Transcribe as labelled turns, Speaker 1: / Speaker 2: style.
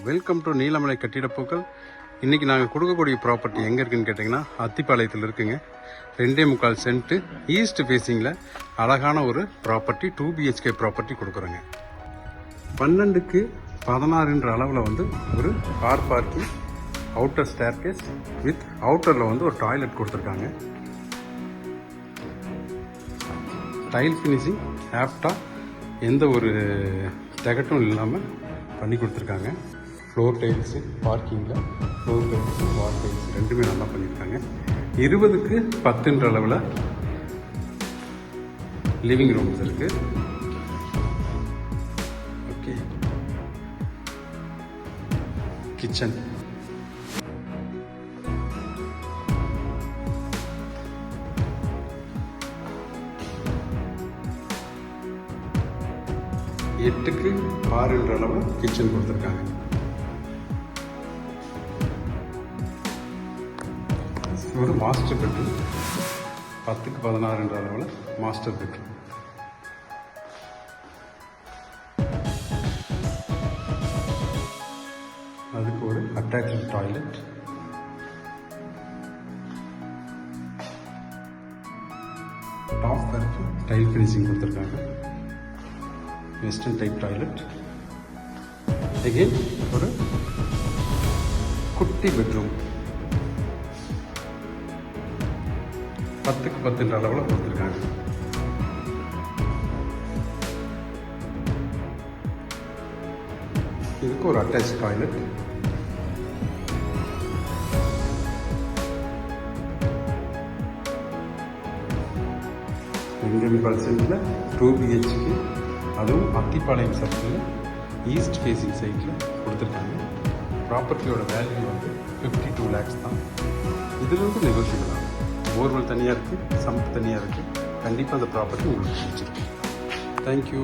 Speaker 1: Welcome to Neelamalai கட்டிடப்பூக்கள். இன்றைக்கி நாங்கள் கொடுக்கக்கூடிய ப்ராப்பர்ட்டி எங்கே இருக்குதுன்னு கேட்டிங்கன்னா அத்திப்பாளையத்தில் இருக்குங்க. 2.25 சென்ட்டு ஈஸ்ட் ஃபேஸிங்கில் அழகான ஒரு ப்ராப்பர்ட்டி, 2 BHK ப்ராப்பர்ட்டி கொடுக்குறோங்க. 12க்கு 16 அளவில் ஒரு car parking, outer staircase with அவுட்டரில் ஒரு டாய்லெட் கொடுத்துருக்காங்க. டைல் ஃபினிஷிங் ஆப்டாக எந்த ஒரு தகட்டும் இல்லாமல் பண்ணி கொடுத்துருக்காங்க. ஃப்ளோர் டைல்ஸு பார்க்கிங்கில் ஃப்ளோர் டைல்ஸு வால் டைல்ஸ் ரெண்டுமே நல்லா பண்ணியிருக்காங்க. 20க்கு 10 அளவில் லிவிங் ரூம்ஸ் இருக்குது. ஓகே, கிச்சன், எட்டுக்கு 6 அளவு கிச்சன் கொடுத்துருக்காங்க. ஒரு மாஸ்டர் பெட்ரூம், 10க்கு 16 அளவில் மாஸ்டர் பெட்ரூம். அதுக்கு ஒரு அட்டாச்டு டாய்லெட், டாப் வரைக்கும் டைல் ஃபினிஷிங் கொடுத்துருக்காங்க. Western type toilet. அகெயின் ஒரு குட்டி பெட்ரூம், 10க்கு 10 அளவில் கொடுத்துருக்காங்க. இதுக்கு ஒரு அட்டாச் டாய்லெட். சென்டில் 2 BHK, அதுவும் அத்திப்பாளையம் சர்க்கிளில் ஈஸ்ட் ஃபேஸிங் சைட்டில் கொடுத்துருக்காங்க. ப்ராப்பர்ட்டியோட வேல்யூ 52 lakhs தான். இதில் நெகோஷியபிள் ஆகும். போர்வெல் தனியாக இருக்குது, சம்ப் தனியாக இருக்குது. கண்டிப்பாக அந்த ப்ராப்பர்ட்டி உங்களுக்கு பிடிச்சிருக்கு. தேங்க்யூ.